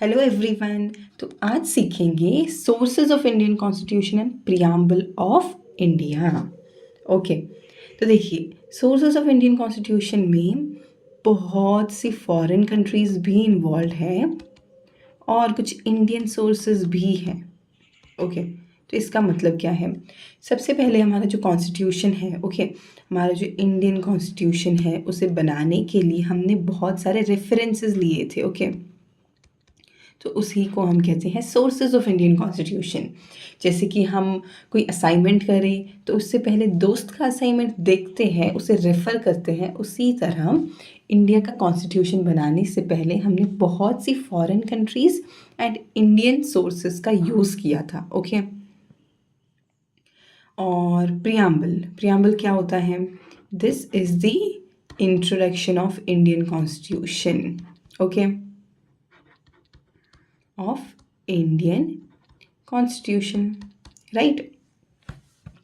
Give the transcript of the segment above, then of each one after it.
Hello everyone. तो आज सीखेंगे sources of Indian constitution and preamble of India. Okay, तो देखिए सोर्सेज ऑफ इंडियन कॉन्स्टिट्यूशन में बहुत सी फॉरेन कंट्रीज़ भी इन्वॉल्व हैं और कुछ इंडियन सोर्सेज भी हैं। ओके, तो इसका मतलब क्या है? सबसे पहले हमारा जो कॉन्स्टिट्यूशन है, हमारा जो इंडियन कॉन्स्टिट्यूशन है उसे बनाने के लिए हमने बहुत सारे रेफरेंसेस लिए थे। तो उसी को हम कहते हैं सोर्सेज ऑफ इंडियन कॉन्स्टिट्यूशन। जैसे कि हम कोई असाइनमेंट करें तो उससे पहले दोस्त का असाइनमेंट देखते हैं, उसे रेफ़र करते हैं, उसी तरह इंडिया का कॉन्स्टिट्यूशन बनाने से पहले हमने बहुत सी foreign countries and Indian sources का यूज़ किया था। ओके, और प्रियम्बल क्या होता है? This is the introduction of Indian constitution. Okay, of Indian constitution, right.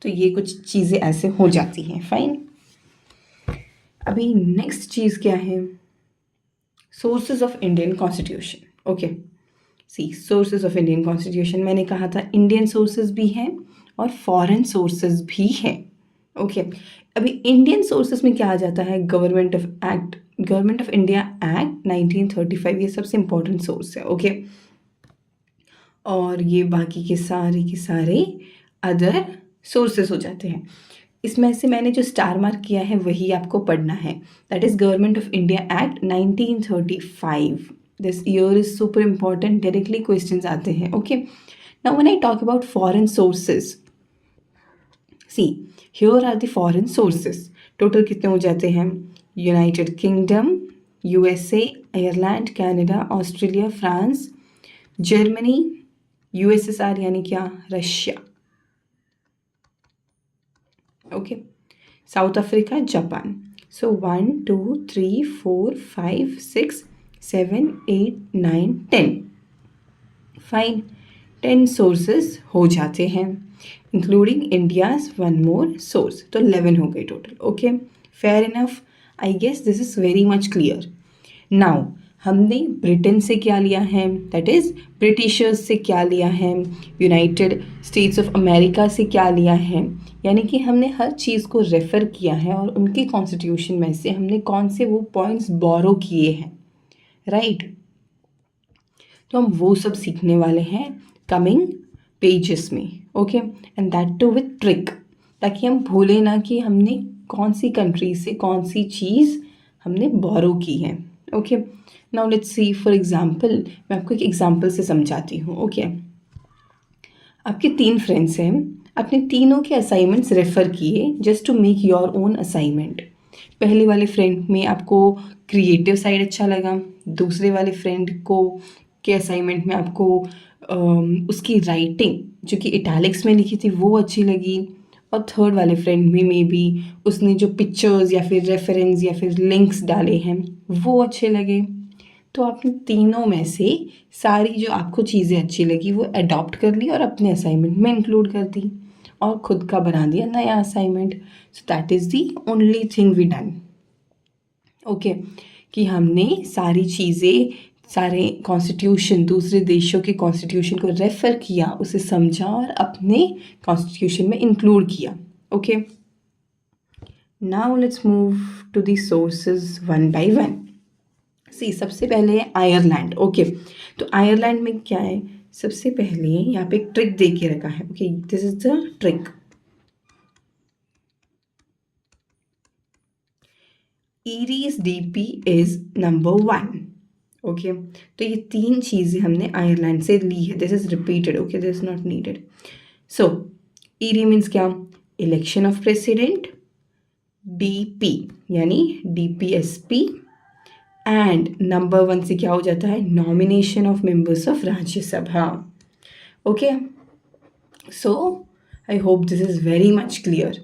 तो ये कुछ चीज़ें ऐसे हो जाती हैं। फाइन, अभी नेक्स्ट चीज़ क्या है? Sources of Indian constitution. Okay, see sources of Indian constitution, मैंने कहा था इंडियन सोर्सेज भी हैं और फॉरेन सोर्सेज भी हैं। ओके, अभी इंडियन सोर्सेज में क्या आ जाता है? गवर्नमेंट ऑफ इंडिया एक्ट 1935, ये सबसे इंपॉर्टेंट सोर्स है। ओके, और ये बाकी के सारे अदर सोर्सेस हो जाते हैं। इसमें से मैंने जो स्टार मार्क किया है वही आपको पढ़ना है। That is government of India act 1935। This year is super important, directly questions आते हैं। Okay, now when I talk about foreign sources, see here are the foreign sources. Total कितने हो जाते हैं? United Kingdom, USA, Ireland, Canada, Australia, France, Germany, USSR यानी क्या? Russia. Okay, South Africa, Japan. So 1 2 3 4 5 6 7 8 9 10। Fine, 10 sources हो जाते हैं, including India's one more source, तो 11 हो गए total. Okay, fair enough, I guess this is very much clear. Now हमने Britain से क्या लिया है? दैट इज़ ब्रिटिशर्स से क्या लिया है? यूनाइटेड स्टेट्स ऑफ अमेरिका से क्या लिया है? यानी कि हमने हर चीज़ को रेफ़र किया है और उनके कॉन्स्टिट्यूशन में से हमने कौन से वो पॉइंट्स बोरो किए हैं, राइट। तो हम वो सब सीखने वाले हैं कमिंग पेजेस में। Okay, and that too with trick, ताकि हम भूलें ना कि हमने कौन सी कंट्री से कौन सी चीज़ हमने बोरो की है। Okay, now let's see for example, मैं आपको एक एग्जांपल से समझाती हूँ। ओके, आपके 3 फ्रेंड्स हैं, अपने तीनों के असाइनमेंट्स रेफ़र किए just to make your own assignment. पहले वाले फ्रेंड में आपको क्रिएटिव साइड अच्छा लगा, दूसरे वाले फ्रेंड को के असाइनमेंट में आपको उसकी राइटिंग जो कि इटैलिक्स में लिखी थी वो अच्छी लगी, और थर्ड वाले फ्रेंड में मे बी उसने जो पिक्चर्स या फिर रेफरेंस या फिर लिंक्स डाले हैं वो अच्छे लगे। तो आपने तीनों में से सारी जो आपको चीज़ें अच्छी लगी वो अडॉप्ट कर ली और अपने असाइनमेंट में इंक्लूड कर दी और खुद का बना दिया नया assignment. So that is the only thing we done. Okay, कि हमने सारी चीज़ें, सारे कॉन्स्टिट्यूशन, दूसरे देशों के कॉन्स्टिट्यूशन को रेफ़र किया, उसे समझा और अपने कॉन्स्टिट्यूशन में इंक्लूड किया। Okay, now let's move to the sources one by one. See सबसे पहले है आयरलैंड। ओके, तो आयरलैंड में क्या है? सबसे पहले यहाँ पे एक ट्रिक दे के रखा है। Okay, this is the trick. ERIs DP is number 1। Okay, तो ये 3 चीज़ें हमने आयरलैंड से ली है। This is repeated. Okay, this is not needed. So ERI means क्या? इलेक्शन ऑफ प्रेसिडेंट, डीपी यानी डीपीएसपी, एंड नंबर 1 से क्या हो जाता है? Nomination of members of Rajya Sabha. Okay, so I hope this is very much clear.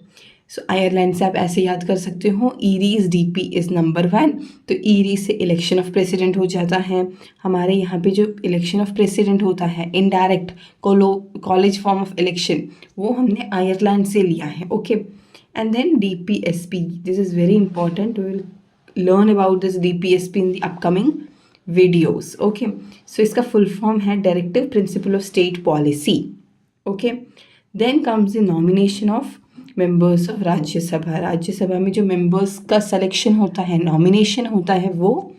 So Ireland से आप ऐसे याद कर सकते हो, ईरीज डीपी इज़ नंबर 1। तो ईरी से इलेक्शन ऑफ प्रेसिडेंट हो जाता है। हमारे यहाँ पे जो इलेक्शन ऑफ प्रेसिडेंट होता है, indirect college form of election, वो हमने आयरलैंड से लिया है। Okay, and then DPSP, this is very important, we will learn about this DPSP in the upcoming videos. Okay, so इसका फुल फॉर्म है directive principle of state policy. Okay, then comes the nomination of members of Rajya Sabha. Rajya Sabha में जो members का selection होता है, nomination होता है, वो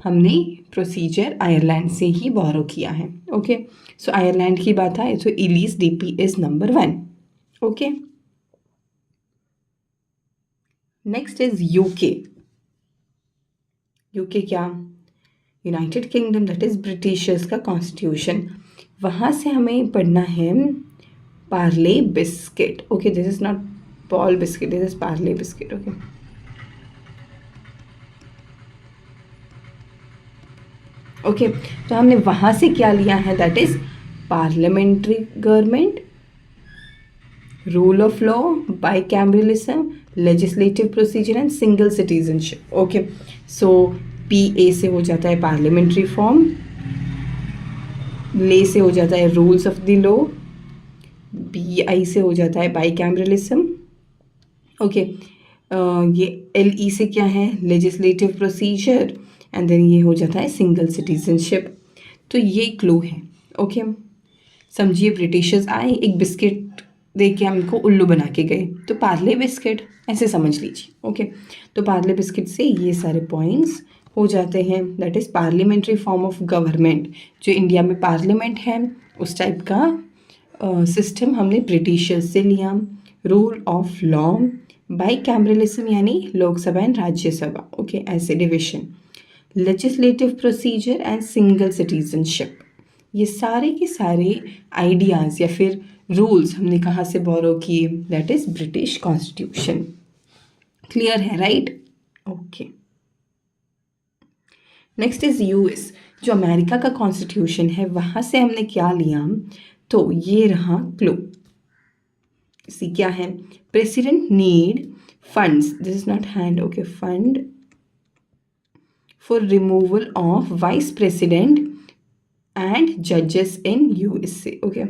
हमने प्रोसीजर आयरलैंड से ही बोरो किया है। ओके, सो आयरलैंड की बात आए तो ERIs DP is number 1। Okay, next is UK. UK क्या? United Kingdom, that is Britishers का कॉन्स्टिट्यूशन। वहाँ से हमें पढ़ना है Parle biscuit. Okay, this is not Paul biscuit, this is Parle biscuit. Okay, okay, तो हमने वहाँ से क्या लिया है? That is parliamentary government, rule of law, bicameralism, legislative procedure and single citizenship. Okay, so PA से हो जाता है पार्लियामेंट्री फॉर्म, ले से हो जाता है rules of the law, BI से हो जाता है बाइकैमरलिज्म। ओके, ये LE से क्या है? लेजिस्लेटिव प्रोसीजर, एंड देन ये हो जाता है सिंगल सिटीजनशिप। तो ये क्लू है। ओके, समझिए ब्रिटिशर्स आए, एक बिस्किट दे के हमको उल्लू बना के गए, तो पार्ले बिस्किट ऐसे समझ लीजिए। ओके, तो पार्ले बिस्किट से ये सारे पॉइंट्स हो जाते हैं। That is parliamentary form of government, जो इंडिया में पार्लियामेंट है उस टाइप का सिस्टम हमने ब्रिटिशर्स से लिया। रूल ऑफ लॉ, बाइकैमरलिज्म यानी लोकसभा एंड राज्यसभा। ओके, ऐसे division, legislative procedure and single citizenship, ये सारे के सारे आइडियाज़ या फिर रूल्स हमने कहाँ से बोरो किए? That is British constitution. Clear है, right? Okay, next is US, जो अमेरिका का कॉन्स्टिट्यूशन है, वहाँ से हमने क्या लिया? तो ये रहा क्लू। सी क्या है? President need funds, this is not hand, okay, fund for removal of vice president and जजेस इन USA। Okay,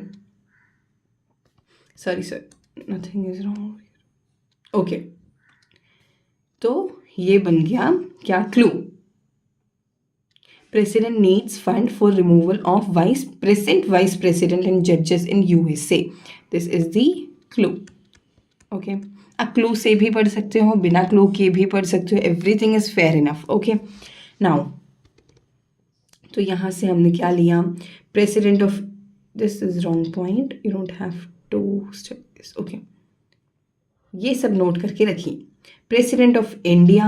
sorry sir, nothing is wrong. Okay, तो ये बन गया क्या? Clue. President needs fund for removal of present vice president and judges in USA. This is the clue. Okay. अब clue से भी पढ़ सकते हो, बिना क्लू के भी पढ़ सकते हो, everything is fair enough. Okay, now तो यहाँ से हमने क्या लिया? President of, this is wrong point, you don't have to study this. Okay, ये सब नोट करके रखिए। President of India,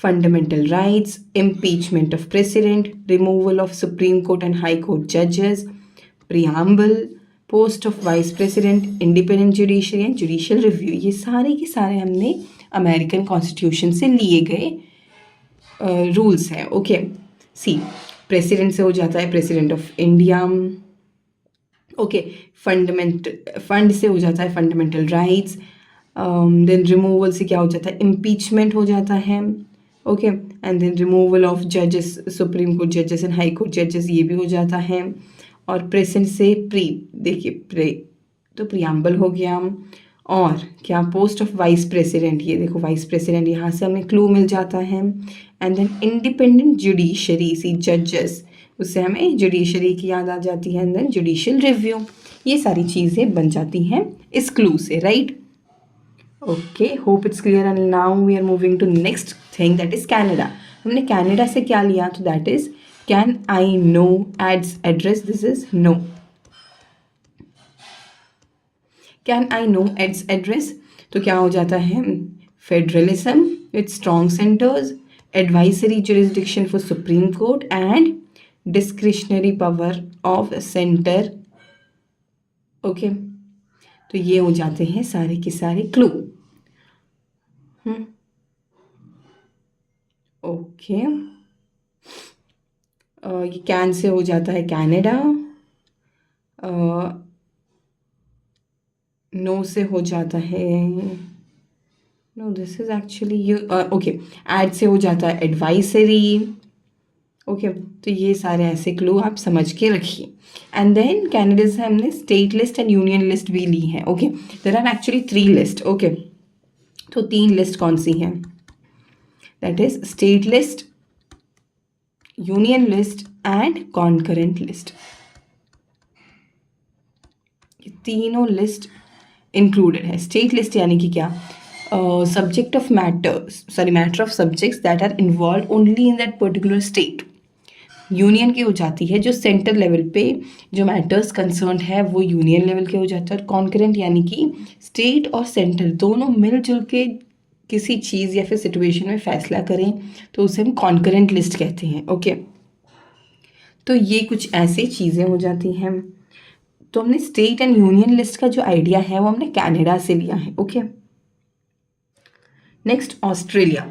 fundamental rights, impeachment of president, removal of supreme court and high court जजेस, preamble, post of vice president, independent judiciary and judicial review, ये सारे के सारे हमने अमेरिकन कॉन्स्टिट्यूशन से लिए गए रूल्स हैं। ओके, सी प्रेसिडेंट से हो जाता है president of India. Okay, fund से हो जाता है फंडामेंटल राइट्स, देन रिमूवल से क्या हो जाता है? इम्पीचमेंट हो जाता है। Okay, and then removal of जजेस, सुप्रीम कोर्ट जजेस एंड हाई कोर्ट जजेस, ये भी हो जाता है। और प्रेजेंट से देखिए तो प्रियम्बल हो गया। और क्या? पोस्ट ऑफ वाइस प्रेसिडेंट, ये देखो वाइस प्रेसिडेंट, यहाँ से हमें क्लू मिल जाता है। एंड देन इंडिपेंडेंट जुडिशरी, सी जजेस, उससे हमें जुडिशरी की याद आ जाती है। एंड देन जुडिशियल रिव्यू, ये सारी चीज़ें बन जाती हैं इस क्लू से, right? Okay, hope it's clear. And now we are moving to next thing, that is Canada. हमने कैनेडा से क्या लिया? तो that is can I no aids address, this is no. Can I no aids address, तो क्या हो जाता है? Federalism with strong centres, advisory jurisdiction for supreme court and discretionary power of centre. Okay, तो ये हो जाते हैं सारे के सारे क्लू। ओके, ये कैन से हो जाता है कैनेडा, नो से हो जाता है, no this is actually you, okay, ad से हो जाता है एडवाइजरी। ओके, तो ये सारे ऐसे क्लू आप समझ के रखिए। एंड देन कैनेडा से हमने state list and union list भी ली है। Okay, there are actually 3 list. Okay, तो 3 लिस्ट कौन सी हैं? That is state list, union list and concurrent list, ये तीनों लिस्ट इंक्लूडेड है। स्टेट लिस्ट यानी कि क्या, subject of matter of subjects that are involve only in that particular state. Union की हो जाती है जो सेंटर लेवल पे जो मैटर्स कंसर्न है वो यूनियन लेवल के हो जाता है। और कॉन्करेंट यानी कि स्टेट और सेंटर दोनों मिलजुल के किसी चीज़ या फिर सिचुएशन में फैसला करें तो उसे हम कॉन्करेंट लिस्ट कहते हैं। ओके, तो ये कुछ ऐसी चीज़ें हो जाती हैं। तो हमने स्टेट एंड यूनियन लिस्ट का जो आइडिया है वो हमने कनाडा से लिया है। Okay, next Australia.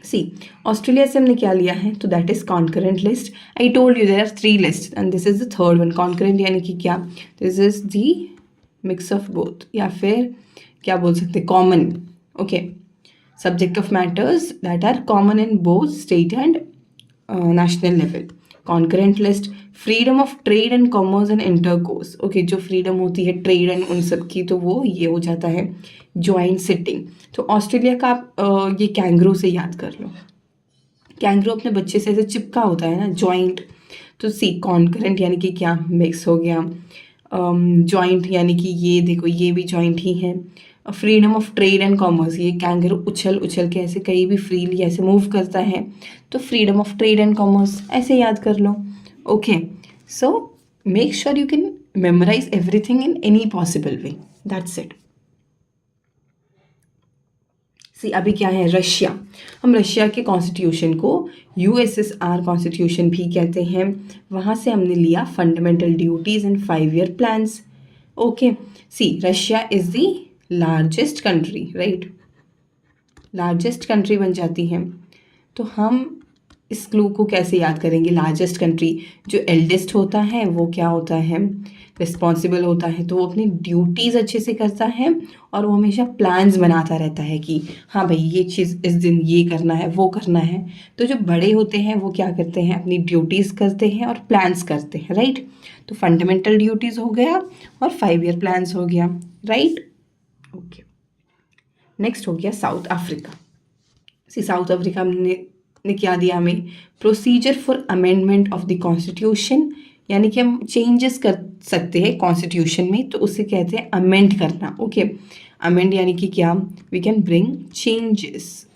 See, Australia से हमने क्या लिया है, तो that is concurrent list. I told you there are 3 list and this is the third one. Concurrent यानी कि क्या, this is the mix of both, या फिर क्या बोल सकते, common. Okay, subject of matters that are common in both state and national level. Concurrent list, freedom of trade and commerce and intercourse. Okay, जो freedom होती है trade and उन सब की, तो वो ये हो जाता है ज्वाइंट सिटिंग। तो ऑस्ट्रेलिया का आप ये कैंगरू से याद कर लो। कैंगरू अपने बच्चे से ऐसे चिपका होता है ना, ज्वाइंट। तो सी, कॉन्करेंट यानी कि क्या, मिक्स हो गया। ज्वाइंट यानी कि ये देखो, ये भी ज्वाइंट ही है। Freedom of trade and commerce, ये कैंगरू उछल उछल के ऐसे कहीं भी फ्रीली ऐसे मूव करता है, तो freedom of trade and commerce ऐसे याद कर लो। Okay, so make sure you can memorise everything in any possible way, that's it. See, अभी क्या है, रशिया। हम रशिया के कॉन्स्टिट्यूशन को यूएसएसआर कॉन्स्टिट्यूशन भी कहते हैं। वहाँ से हमने लिया fundamental duties and 5-year plans. Okay, see, Russia is the largest country, right, largest country बन जाती है। तो हम इस क्लू को कैसे याद करेंगे, लार्जेस्ट कंट्री, जो एल्डेस्ट होता है वो क्या होता है, रिस्पॉन्सिबल होता है, तो वो अपनी ड्यूटीज़ अच्छे से करता है और वो हमेशा प्लान्स बनाता रहता है कि हाँ भाई ये चीज़ इस दिन ये करना है वो करना है। तो जो बड़े होते हैं वो क्या करते हैं, अपनी ड्यूटीज़ करते हैं और प्लान्स करते हैं, राइट। तो फंडामेंटल ड्यूटीज़ हो गया और 5-year प्लान्स हो गया, राइट। ओके, नेक्स्ट हो गया साउथ अफ्रीका। सी, साउथ अफ्रीका ने क्या दिया हमें, procedure for amendment of the constitution, यानी कि हम चेंजेस कर सकते हैं कॉन्स्टिट्यूशन में, तो उसे कहते हैं अमेंड करना। ओके, अमेंड यानी कि क्या, वी कैन ब्रिंग चेंजेस।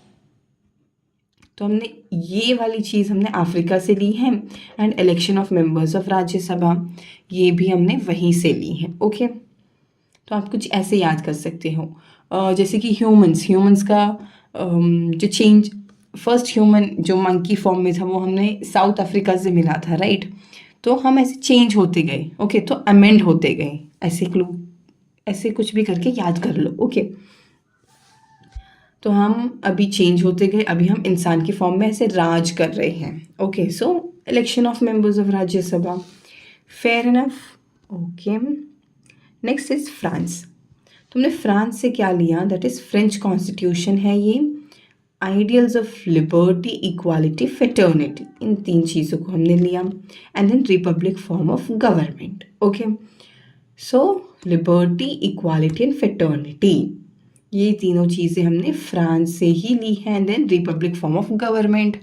तो हमने ये वाली चीज़ हमने अफ्रीका से ली है। And election of members of Rajya Sabha, ये भी हमने वहीं से ली है। ओके, तो आप कुछ ऐसे याद कर सकते हो, जैसे कि ह्यूमंस का जो चेंज, फर्स्ट ह्यूमन जो मंकी फॉर्म में था वो हमने साउथ अफ्रीका से मिला था, राइट। तो हम ऐसे चेंज होते गए। ओके, तो अमेंड होते गए, ऐसे क्लू, ऐसे कुछ भी करके याद कर लो। ओके, तो हम अभी चेंज होते गए, अभी हम इंसान की फॉर्म में ऐसे राज कर रहे हैं। Okay, so election of members of Rajya Sabha, fair enough. Okay, next is France. तुमने फ्रांस से क्या लिया, दैट इज फ्रेंच कॉन्स्टिट्यूशन है ये। Ideals of liberty, equality, fraternity, इन 3 चीज़ों को हमने लिया। And then republic form of government. Okay, so liberty, equality and fraternity, ये तीनों चीज़ें हमने फ्रांस से ही ली हैं। And then republic form of government,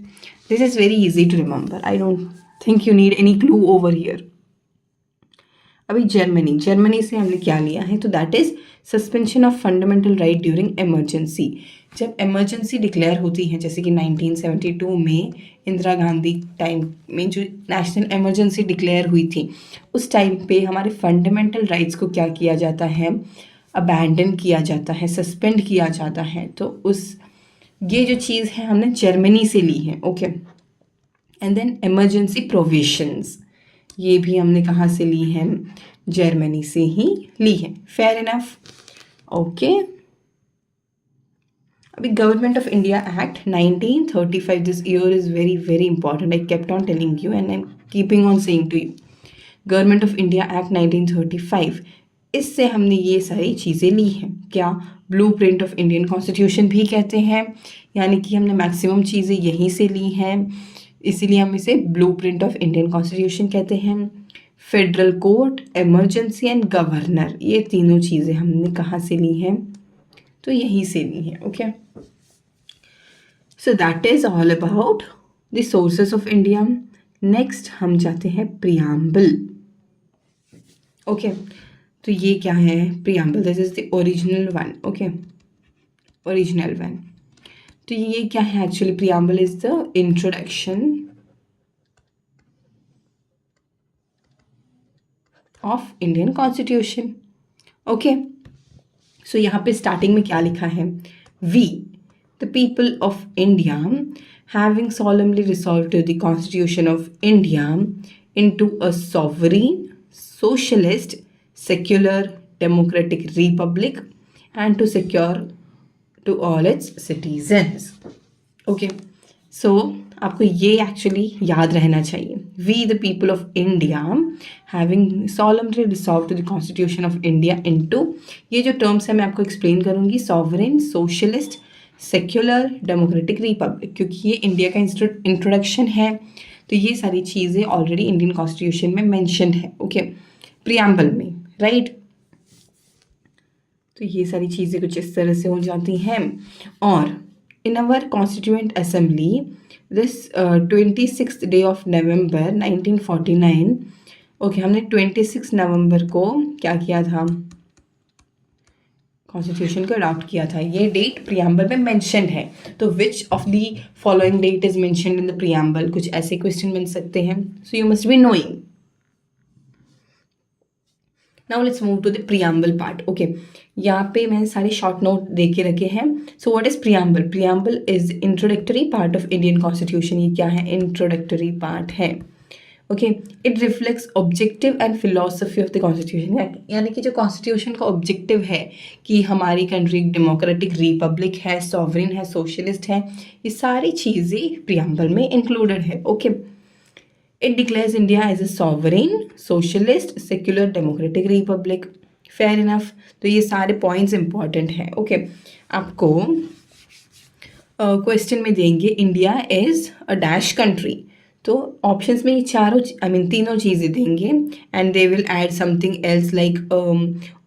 this is very easy to remember, I don't think you need any clue over here. अभी Germany से हमने क्या लिया है, तो that is suspension of fundamental right during emergency. जब इमरजेंसी डिक्लेयर होती है, जैसे कि 1972 में इंदिरा गांधी टाइम में जो नेशनल इमरजेंसी डिक्लेयर हुई थी, उस टाइम पे हमारे फंडामेंटल राइट्स को क्या किया जाता है, अबैंडन किया जाता है, सस्पेंड किया जाता है। तो उस ये जो चीज़ है हमने जर्मनी से ली है। Okay, and then emergency provisions, ये भी हमने कहाँ से ली है, जर्मनी से ही ली है। Fair enough. ओके, अभी government of India act 1935, this year is very very important, I kept on telling you and I am keeping on saying to you. Government of India act 1935, इससे हमने ये सारी चीज़ें ली हैं। क्या, ब्लूप्रिंट ऑफ इंडियन कॉन्स्टिट्यूशन भी कहते हैं, यानी कि हमने मैक्सिमम चीज़ें यहीं से ली हैं, इसीलिए हम इसे ब्लूप्रिंट ऑफ इंडियन कॉन्स्टिट्यूशन कहते हैं। Federal court, emergency and governor, ये तीनों चीज़ें हमने कहाँ से ली हैं, तो यहीं से ली हैं। Okay, so that is all about the sources of India. Next हम जाते हैं प्रियम्बल। ओके, तो ये क्या है preamble, this is the original one. Okay, original one. तो ये क्या है actually, preamble is the introduction of Indian constitution. Okay, so यहाँ पे स्टार्टिंग में क्या लिखा है, we the people of India having solemnly resolved to the constitution of India into a sovereign socialist secular democratic republic and to secure to all its citizens। Okay, so आपको ये actually याद रहना चाहिए, we the people of India having solemnly resolved to the constitution of India into, ये जो terms है मैं आपको एक्सप्लेन करूँगी, sovereign, socialist, secular, democratic, Republic, क्योंकि ये इंडिया का इंट्रोडक्शन है, तो ये सारी चीज़ें ऑलरेडी इंडियन कॉन्स्टिट्यूशन में मैंशनड है। ओके, प्रियम्बल में, राइट। तो ये सारी चीज़ें कुछ इस तरह से हो जाती हैं। और in our constituent assembly this 26 day of November 1949, okay, हमने 26 नवंबर को क्या किया था, कॉन्स्टिट्यूशन को अडॉप्ट किया था। ये डेट प्रियम्बल में मेंशन्ड है, तो which of the following date is mentioned in the preamble, कुछ ऐसे क्वेश्चन बन सकते हैं, so you must be knowing. Now let's move to the preamble part. Okay, यहाँ पे मैंने सारे शॉर्ट नोट दे के रखे हैं। So what is preamble, preamble is introductory part of Indian constitution. ये क्या है, इंट्रोडक्टरी पार्ट है। Okay, it reflects objective and philosophy of the constitution, यानी कि जो कॉन्स्टिट्यूशन का ऑब्जेक्टिव है कि हमारी कंट्री डेमोक्रेटिक रिपब्लिक है, सॉवरेन है, सोशलिस्ट है, ये सारी चीज़ें प्रियम्बल में इंक्लूडेड है। Okay, it declares India as a sovereign, socialist, secular, democratic republic. Fair enough, तो ये सारे पॉइंट्स इंपॉर्टेंट हैं। ओके, आपको क्वेश्चन में देंगे India is a dash country, तो ऑप्शंस में ये चारों तीनों चीज़ें देंगे, and they will add something else like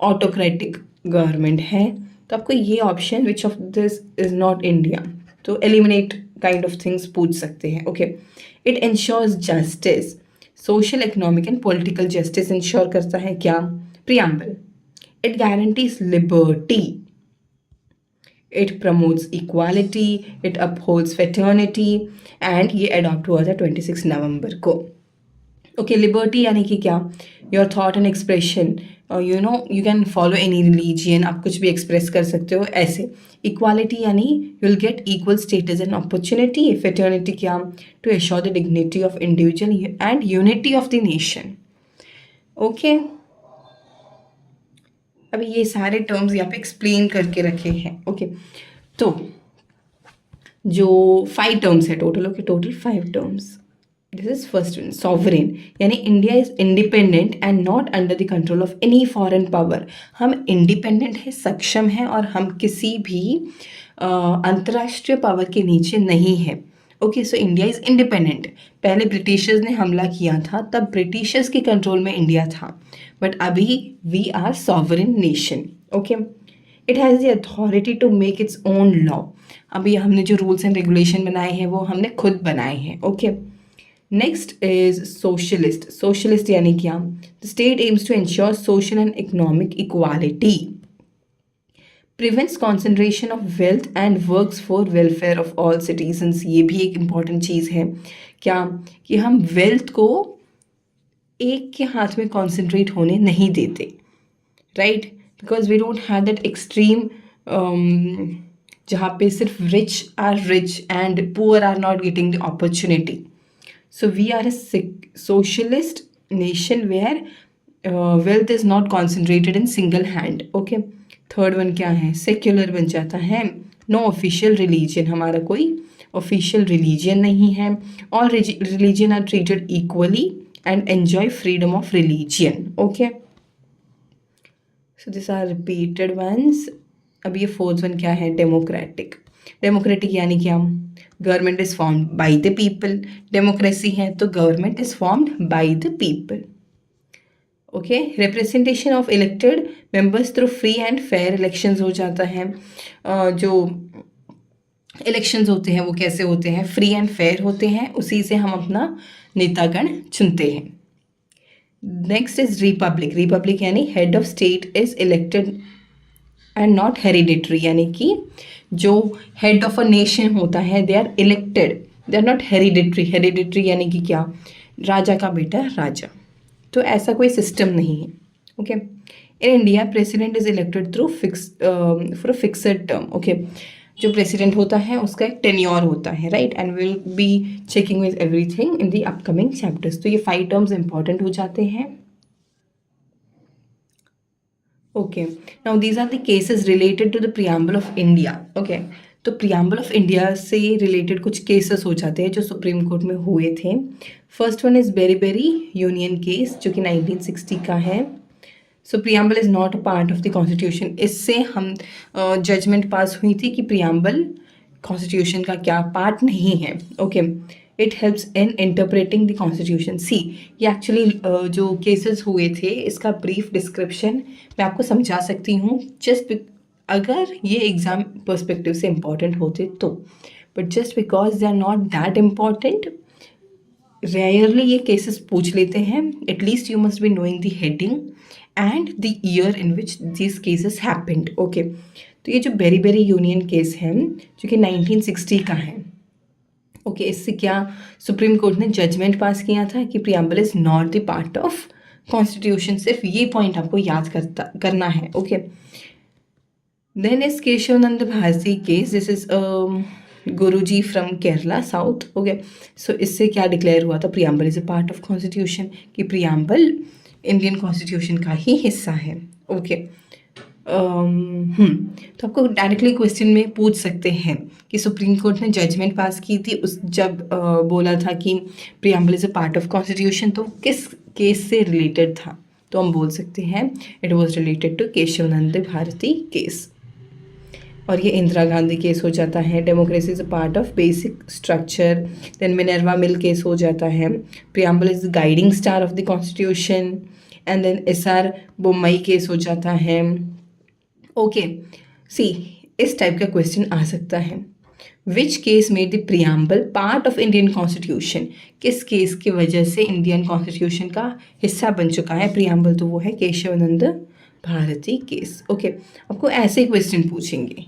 autocratic government है, तो आपको ये option which of this is not India, तो एलिमिनेट काइंड ऑफ थिंग्स पूछ सकते हैं। Okay, it ensures justice, social, economic and political justice ensure करता है क्या, preamble. It guarantees liberty, it promotes equality, it upholds fraternity, and ये adopt हुआ था 26 नवंबर को। ओके, लिबर्टी यानी कि क्या, your thought and expression, you know you can follow any religion, आप कुछ भी एक्सप्रेस कर सकते हो ऐसे। इक्वालिटी यानी you will get equal status and opportunity. Fraternity क्या, to assure the dignity of individual and unity of the nation. Okay, अभी ये सारे टर्म्स यहाँ पे एक्सप्लेन करके रखे हैं। ओके, तो जो 5 टर्म्स है total, okay, total 5 terms. This is first one, sovereign, यानी India is independent and not under the control of any foreign power. हम इंडिपेंडेंट है, सक्षम है, और हम किसी भी अंतर्राष्ट्रीय पावर के नीचे नहीं है। Okay, so India is independent. पहले ब्रिटिशर्स ने हमला किया था, तब ब्रिटिशर्स के कंट्रोल में इंडिया था, बट अभी we are sovereign nation. Okay, it has the authority to make its own law. अभी हमने जो रूल्स एंड रेगुलेशन बनाए हैं वो हमने खुद बनाए हैं। Okay, next is socialist. Socialist यानी क्या, the state aims to ensure social and economic equality, prevents concentration of wealth and works for welfare of all citizens. ये भी एक इम्पॉर्टेंट चीज़ है क्या, कि हम वेल्थ को एक के हाथ में कॉन्सेंट्रेट होने नहीं देते, right, because we don't have that extreme जहाँ पे सिर्फ rich are rich and poor are not getting the opportunity. So we are a socialist nation where wealth is not concentrated in single hand. Okay, third one क्या है, secular बन जाता है, no official religion, हमारा कोई official religion नहीं है, all religion are treated equally and enjoy freedom of religion. Okay, so this are repeated once. अब ये फोर्थ वन क्या है, डेमोक्रेटिक। डेमोक्रेटिक यानी क्या, government is formed by the people. Democracy है तो government is formed by the people. Okay, representation of elected members through free and fair elections हो जाता है। जो इलेक्शंस होते हैं वो कैसे होते हैं, फ्री एंड फेयर होते हैं, उसी से हम अपना नेतागण चुनते हैं। Next is republic. रिपब्लिक यानी head of state is elected and not hereditary, यानी कि जो हेड ऑफ अ नेशन होता है they are elected, they are not hereditary. Hereditary यानी कि क्या, राजा का बेटा राजा, तो ऐसा कोई सिस्टम नहीं है। Okay, in India president is elected through for a fixed term. Okay, जो प्रेसिडेंट होता है उसका एक टेन्योर होता है, right, and will be checking with everything in the upcoming chapters. तो ये 5 टर्म्स इंपॉर्टेंट हो जाते हैं। Okay, now these are the cases related to the preamble of India. Okay, तो प्रियम्बल ऑफ इंडिया से रिलेटेड कुछ केसेस हो जाते हैं जो सुप्रीम कोर्ट में हुए थे। First one is Berubari union case जो कि 1960 का है। So preamble is not a part of the constitution. इससे हम जजमेंट पास हुई थी कि प्रियम्बल कॉन्स्टिट्यूशन का क्या पार्ट नहीं है। Okay, it helps in interpreting the constitution. See, ये एक्चुअली जो केसेस हुए थे इसका ब्रीफ डिस्क्रिप्शन मैं आपको समझा सकती हूँ, जस्ट अगर ये एग्ज़ाम पर्सपेक्टिव से इम्पॉर्टेंट होते तो, but just because they are not that important, rarely ये केसेस पूछ लेते हैं। At least you must be knowing the heading and the year in which this cases happened. Okay, तो ये जो बेरी यूनियन केस है जो कि 1960 का है। ओके, इससे क्या सुप्रीम कोर्ट ने जजमेंट पास किया था कि preamble is not the part of constitution. सिर्फ ये पॉइंट आपको याद करना है। Okay, then is Kesavananda Bharati case, this is guruji from Kerala south. Okay, so इससे क्या डिक्लेयर हुआ था, preamble is a part of constitution, कि प्रियम्बल इंडियन कॉन्स्टिट्यूशन का ही हिस्सा है। ओके, तो आपको डायरेक्टली क्वेश्चन में पूछ सकते हैं कि सुप्रीम कोर्ट ने जजमेंट पास की थी उस जब बोला था कि preamble is a part of constitution, तो किस केस से रिलेटेड था, तो हम बोल सकते हैं it was related to Kesavananda Bharati case. और ये इंदिरा गांधी केस हो जाता है। Democracy is a part of basic structure. Then Minerva Mill case हो जाता है। Preamble is the guiding star of the constitution. And then SR Bommai case हो जाता है। ओके, सी, इस टाइप का क्वेश्चन आ सकता है। Which case made the preamble part of Indian constitution, किस केस की वजह से इंडियन कॉन्स्टिट्यूशन का हिस्सा बन चुका है प्रियम्बल, तो वो है केशवानंद भारती केस। ओके, आपको ऐसे क्वेश्चन पूछेंगे।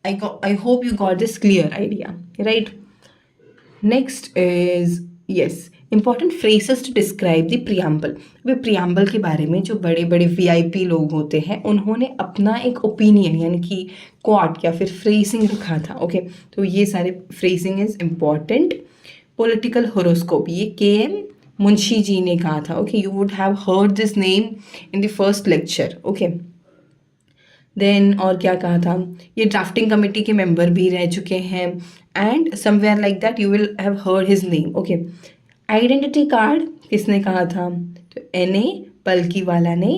I hope you got this clear idea, right? Next is, yes, important phrases to describe the preamble। Way preamble के बारे में जो बड़े बड़े VIP लोग होते हैं उन्होंने अपना एक ओपिनियन यानी कि क्वाट या फिर फ्रेजिंग रखा था। ओके, तो ये सारे phrasing is important. Political horoscope, ये KM मुंशी जी ने कहा था। Okay, you would have heard this name in the first lecture. Okay, then और क्या कहा था, ये ड्राफ्टिंग कमेटी के मेंबर भी रह चुके हैं and somewhere like that you will have heard his name. Okay, identity card किसने कहा था, तो NA पलकीवाला ने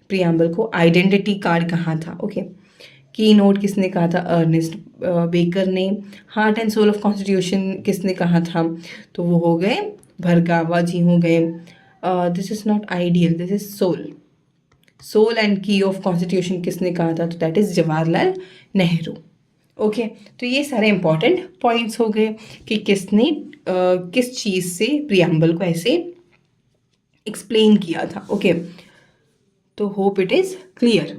प्रियम्बल को आइडेंटिटी कार्ड कहा था। ओके, की नोट किसने कहा था, अर्नेस्ट बेकर ने। Heart and soul of constitution किसने कहा था, तो वो हो गए भरगावा जी हो गए। This is not ideal, this is soul. Soul and key of constitution किसने कहा था, तो that is Jawaharlal Nehru. Okay, तो ये सारे इंपॉर्टेंट पॉइंट्स हो गए कि किसने किस चीज़ से प्रियम्बल को ऐसे एक्सप्लेन किया था। ओके, तो hope it is clear.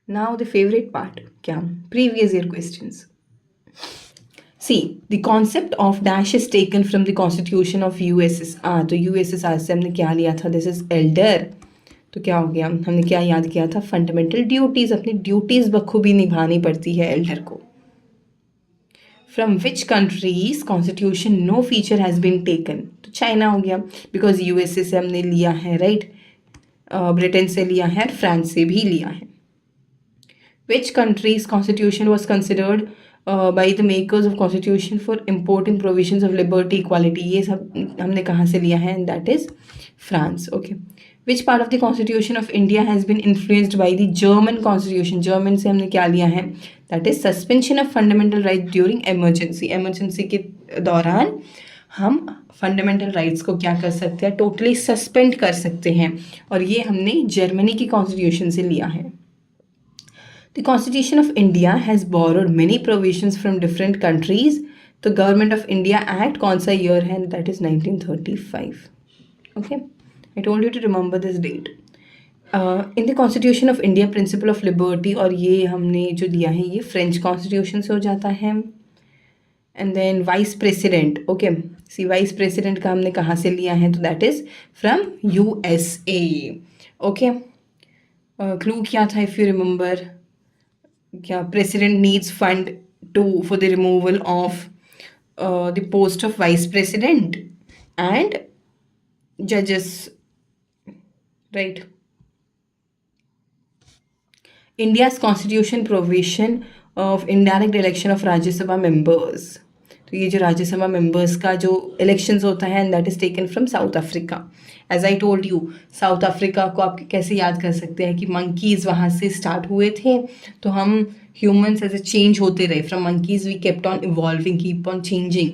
Now the favourite part, क्या, previous year questions. See, the concept of dash is taken from the constitution of USSR। तो USSR से हमने क्या लिया था, दिस इज एल्डर। तो क्या हो गया, हमने क्या याद किया था, फंडामेंटल ड्यूटीज़, अपनी ड्यूटीज़ बखूबी निभानी पड़ती है एल्डर को। From which countries constitution no feature has been taken, तो चाइना हो गया, बिकॉज USA से हमने लिया है, राइट, ब्रिटेन से लिया है, फ्रांस से भी लिया है। विच countries constitution was considered by the makers of constitution for importing provisions of liberty equality, ये सब हमने कहाँ से लिया है, and that is France. Okay, which part of the constitution of India has been influenced by the German constitution, German से हमने क्या लिया है, that is suspension of fundamental right during emergency. Emergency के दौरान हम फंडामेंटल राइट्स को क्या कर सकते हैं, टोटली सस्पेंड कर सकते हैं, और ये हमने जर्मनी की कॉन्स्टिट्यूशन से लिया है। The Constitution of India has borrowed many provisions from different countries. तो गवर्नमेंट ऑफ इंडिया एक्ट कौन सा ईयर है? That is 1935. Okay, I told you to remember this date. In the constitution of India principle of liberty, और ये हमने जो लिया है ये फ्रेंच कॉन्स्टिट्यूशन से हो जाता है. And then vice president. Okay, see vice president का हमने कहाँ से लिया है? तो that is from USA. Okay, clue क्या था इफ़ यू रिमेंबर? क्या president needs fund to for the removal of the post of vice president and जजेस, right? India's constitution provision of indirect election of Rajya Sabha members. तो ये जो Rajya Sabha members का जो elections होता है, and that is taken from South Africa. As I told you, South Africa को आप कैसे याद कर सकते हैं कि मंकीज़ वहाँ से स्टार्ट हुए थे, तो हम ह्यूमंस ऐसे चेंज होते रहे. From monkeys we kept on evolving, keep on changing.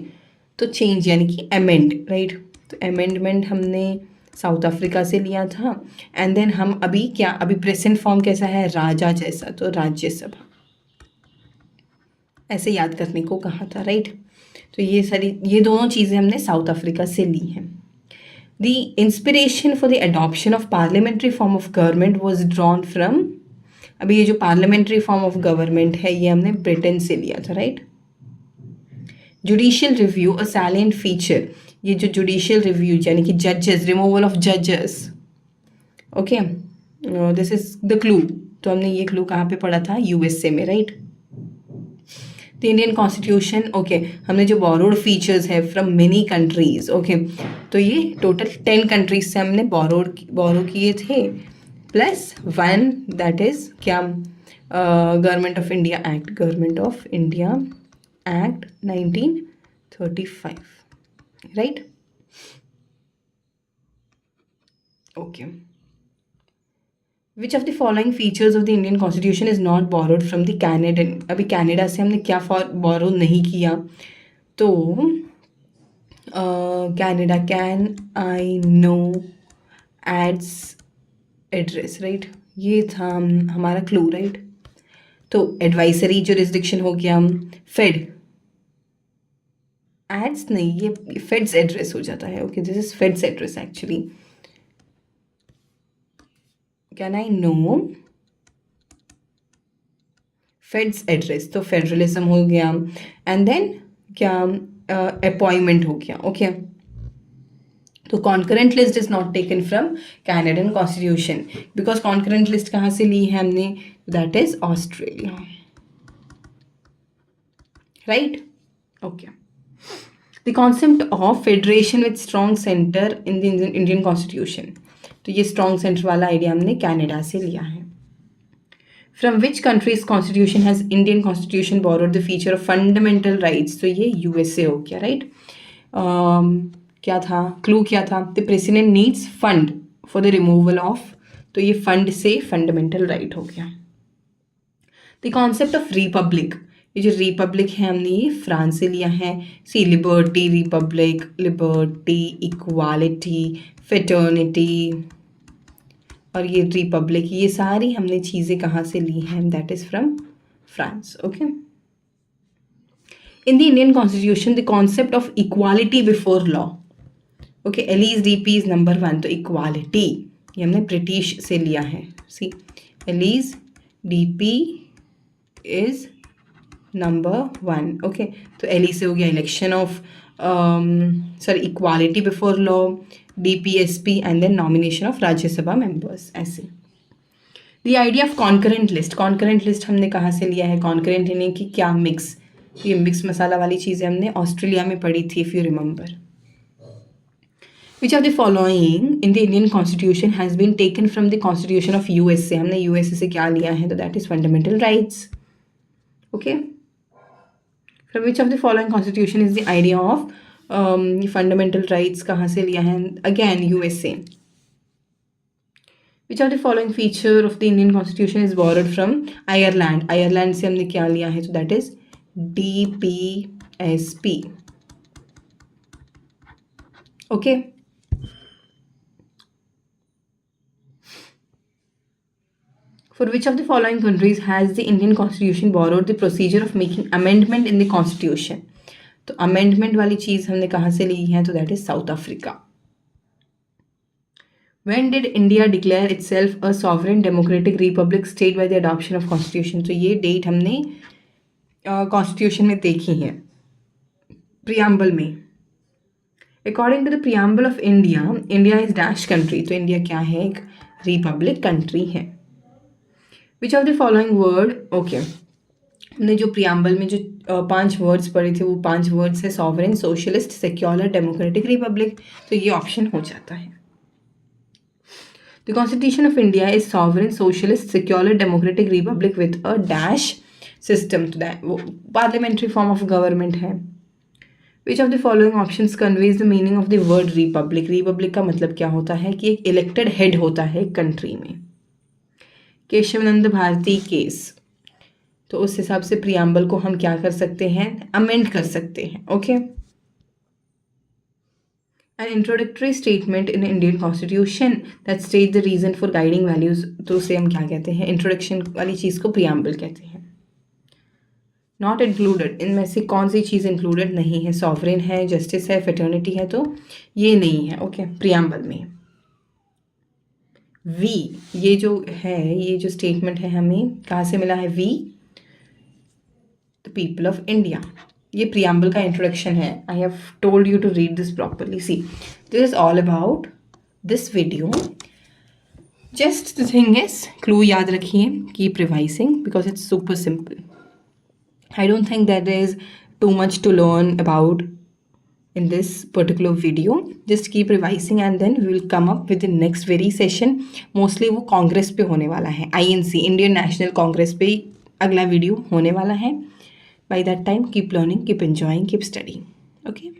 तो चेंज यानी कि अमेंड, राइट? तो अमेंडमेंट हमने साउथ अफ्रीका से लिया था. एंड देन हम अभी क्या, अभी प्रेजेंट फॉर्म कैसा है? राजा जैसा. तो राज्यसभा ऐसे याद करने को कहा था, राइट? तो ये दोनों चीज़ें हमने साउथ अफ्रीका से ली हैं. The inspiration for the adoption of parliamentary form of government was drawn from. अभी ये जो पार्लियामेंट्री फॉर्म ऑफ गवर्नमेंट है ये हमने ब्रिटेन से लिया था, राइट? जुडिशियल रिव्यू अ सैलेंट फीचर. ये जो जुडिशियल रिव्यू यानी कि जजेस, रिमूवल ऑफ जजेस. Okay, this is the clue. तो हमने ये क्लू कहाँ पे पढ़ा था? USA में, right? The Indian constitution. Okay, हमने जो बोरोड फीचर्स है फ्रॉम मेनी कंट्रीज. ओके, तो ये टोटल 10 कंट्रीज से हमने बोरो किए थे, प्लस 1 दैट इज क्या? Government of India act. Government of India act 1935, right? Okay. Which of the following features of the Indian constitution is not borrowed from the Canadian. अभी Canada से हमने क्या borrow नहीं किया? तो Canada, can I no aids address, right? ये था हमारा क्लू, राइट? तो एडवाइजरी जुरिस्डिक्शन हो गया. फेड एड्स नहीं, ये फेड्स एड्रेस हो जाता है. Okay, this is fades address actually. Can I no fades address, तो फेडरलिज्म हो गया. एंड देन क्या? अपॉइंटमेंट हो गया. ओके, तो concurrent list is not taken from Canadian constitution, because concurrent list कहाँ से ली है हमने? That is Australia, right? Okay. The concept of federation with strong centre in the Indian constitution. तो ये स्ट्रॉन्ग सेंटर वाला आइडिया हमने कैनेडा से लिया है. From which countries constitution has Indian constitution borrowed the feature of fundamental rights. तो ये USA हो गया, राइट? क्या था क्लू? क्या था? The president needs fund for the removal of. तो ये फंड से फंडामेंटल राइट हो गया. The concept of Republic. ये जो रिपब्लिक है हमने ये फ्रांस से लिया है. See liberty, republic, liberty, equality, fraternity और ये रिपब्लिक, ये सारी हमने चीज़ें कहाँ से ली हैं? That is from France. Okay. In the Indian constitution the concept of equality before law. Okay, Ellie's DP is number 1. तो इक्वालिटी ये हमने ब्रिटिश से लिया है. See Ellie's DP is number 1. Okay, तो एली से हो गया election of sorry equality before law, DPSP and then nomination of Rajya Sabha members. ऐसे the idea of concurrent list. Concurrent list हमने कहाँ से लिया है? कॉन्करेंट यानी कि क्या? मिक्स. ये मिक्स मसाला वाली चीज़ें हमने ऑस्ट्रेलिया में पढ़ी थी, if you remember. Which of the following in the Indian constitution has been taken from the constitution of USA. हमने USA से क्या लिया है? तो that is fundamental rights. Okay. From which of the following constitution is the idea of fundamental rights कहाँ से लिया है? Again USA. Which of the following feature of the Indian constitution is borrowed from Ireland. Ireland से हमने क्या लिया है? तो that is DPSP. Okay. For which of the following countries has the Indian Constitution borrowed the procedure of making amendment in the Constitution? तो amendment वाली चीज़ हमने कहाँ से ली है? तो that is South Africa. When did India declare itself a sovereign democratic republic state by the adoption of Constitution? तो ये date हमने Constitution में देखी है, preamble में. According to the preamble of India, India is dash country. तो India क्या है? एक republic country है. विच of the following word, okay, हमने जो प्रियम्बल में जो 5 वर्ड्स पढ़े थे वो 5 वर्ड्स है sovereign, socialist, secular, democratic, Republic. तो ये ऑप्शन हो जाता है. The constitution of India is sovereign, socialist, secular, democratic, Republic with a dash system. तो वो पार्लियामेंट्री फॉर्म ऑफ गवर्नमेंट है. विच of the following options conveys the meaning of the word Republic. Republic का मतलब क्या होता है कि एक इलेक्टेड हेड होता है कंट्री में. केशवानंद भारती केस. तो उस हिसाब से प्रियम्बल को हम क्या कर सकते हैं? अमेंड कर सकते हैं. Okay. An introductory statement in Indian constitution that state the reason for guiding values. तो उसे हम क्या कहते हैं? इंट्रोडक्शन वाली चीज़ को प्रियम्बल कहते हैं. नॉट इंक्लूडेड, इनमें से कौन सी चीज़ इंक्लूडेड नहीं है? सॉवरेन है, जस्टिस है, फेटर्निटी है, तो ये नहीं है. ओके, प्रियम्बल में. वी, ये जो है, ये जो स्टेटमेंट है हमें कहाँ से मिला है? We the people of India. ये प्रियम्बल का इंट्रोडक्शन है. I have told you to read this properly. See, this is all about this video. Just the thing is, clue याद रखिए, keep revising because it's super simple. I don't think that is too much to learn about in this particular video. Just keep revising and then we will come up with the next very session. Mostly वो कांग्रेस पे होने वाला है, INC, Indian national Congress पे अगला video होने वाला है. By that time, keep learning, keep enjoying, keep studying. Okay.